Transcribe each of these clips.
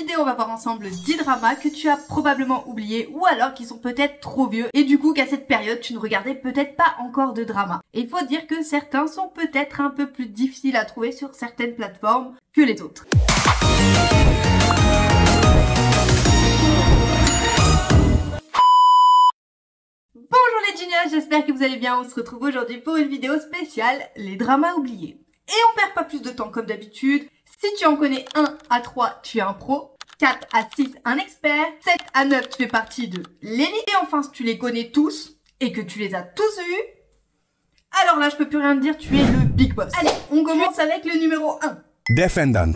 vidéo, on va voir ensemble 10 dramas que tu as probablement oubliés ou alors qui sont peut-être trop vieux et du coup qu'à cette période tu ne regardais peut-être pas encore de dramas. Et il faut dire que certains sont peut-être un peu plus difficiles à trouver sur certaines plateformes que les autres. Bonjour les Genius, j'espère que vous allez bien. On se retrouve aujourd'hui pour une vidéo spéciale, les dramas oubliés. Et on perd pas plus de temps comme d'habitude. Si tu en connais 1 à 3, tu es un pro. 4 à 6, un expert. 7 à 9, tu fais partie de l'élite. Et enfin, si tu les connais tous et que tu les as tous eus, alors là, je peux plus rien te dire, tu es le big boss. Allez, on commence avec le numéro 1. Defendant.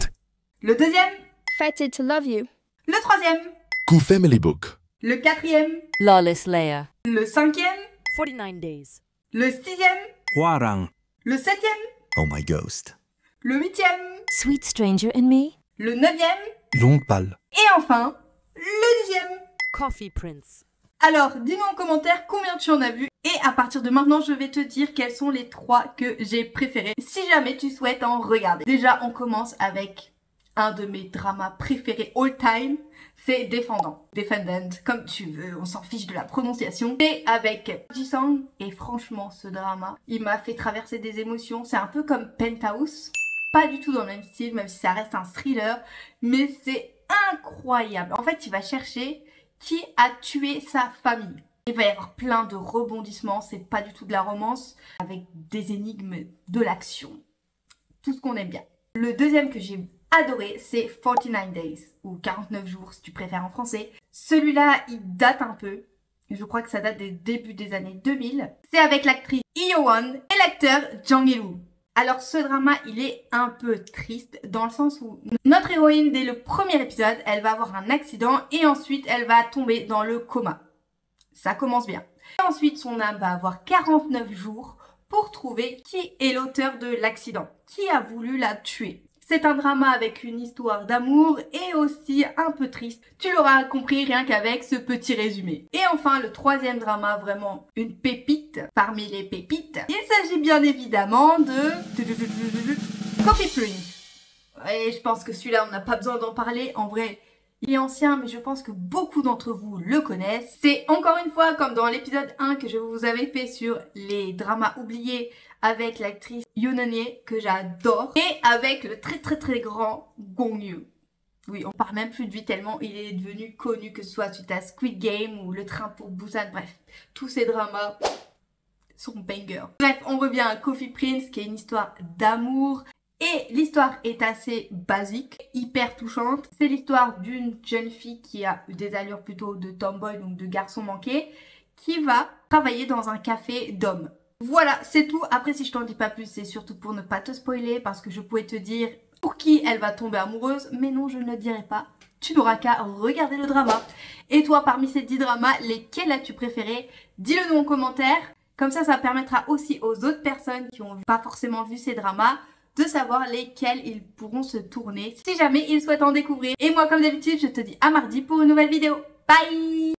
Le deuxième. Fated to love you. Le troisième. Coup Family Book. Le quatrième. Lawless Layer. Le cinquième. 49 Days. Le sixième. Hwarang. Le septième. Oh my ghost. Le huitième. Sweet Stranger and Me. Le neuvième. Longue balle. Et enfin, le dixième. Coffee Prince. Alors, dis-moi en commentaire combien tu en as vu. Et à partir de maintenant, je vais te dire quels sont les 3 que j'ai préférés. Si jamais tu souhaites en regarder. Déjà, on commence avec un de mes dramas préférés all time. C'est Defendant. Defendant, comme tu veux, on s'en fiche de la prononciation. Et avec Ji-sang. Et franchement, ce drama, il m'a fait traverser des émotions. C'est un peu comme Penthouse. Pas du tout dans le même style, même si ça reste un thriller. Mais c'est incroyable. En fait, il va chercher qui a tué sa famille. Il va y avoir plein de rebondissements. C'est pas du tout de la romance. Avec des énigmes, de l'action. Tout ce qu'on aime bien. Le deuxième que j'ai adoré, c'est 49 Days, ou 49 jours si tu préfères en français. Celui-là, il date un peu. Je crois que ça date des débuts des années 2000. C'est avec l'actrice Hyo-won et l'acteur Jang Il-woo. Alors ce drama, il est un peu triste dans le sens où notre héroïne, dès le premier épisode, elle va avoir un accident et ensuite elle va tomber dans le coma. Ça commence bien. Et ensuite, son âme va avoir 49 jours pour trouver qui est l'auteur de l'accident, qui a voulu la tuer. C'est un drama avec une histoire d'amour et aussi un peu triste. Tu l'auras compris rien qu'avec ce petit résumé. Et enfin, le troisième drama, vraiment une pépite parmi les pépites. Il s'agit bien évidemment de Coffee Prince. Et je pense que celui-là, on n'a pas besoin d'en parler. En vrai, il est ancien, mais je pense que beaucoup d'entre vous le connaissent. C'est encore une fois, comme dans l'épisode 1 que je vous avais fait sur les dramas oubliés avec l'actrice Yoon Eun-hye, que j'adore, et avec le très grand Gong Yoo. Oui, on parle même plus de lui tellement il est devenu connu, que ce soit suite à Squid Game ou Le Train pour Busan, bref. Tous ces dramas sont bangers. Bref, on revient à Coffee Prince, qui est une histoire d'amour. Et l'histoire est assez basique, hyper touchante. C'est l'histoire d'une jeune fille qui a des allures plutôt de tomboy, donc de garçon manqué, qui va travailler dans un café d'hommes. Voilà, c'est tout. Après, si je t'en dis pas plus, c'est surtout pour ne pas te spoiler, parce que je pourrais te dire pour qui elle va tomber amoureuse, mais non, je ne le dirai pas. Tu n'auras qu'à regarder le drama. Et toi, parmi ces 10 dramas, lesquels as-tu préféré? Dis-le nous en commentaire. Comme ça permettra aussi aux autres personnes qui n'ont pas forcément vu ces dramas de savoir lesquels ils pourront se tourner si jamais ils souhaitent en découvrir. Et moi, comme d'habitude, je te dis à mardi pour une nouvelle vidéo. Bye!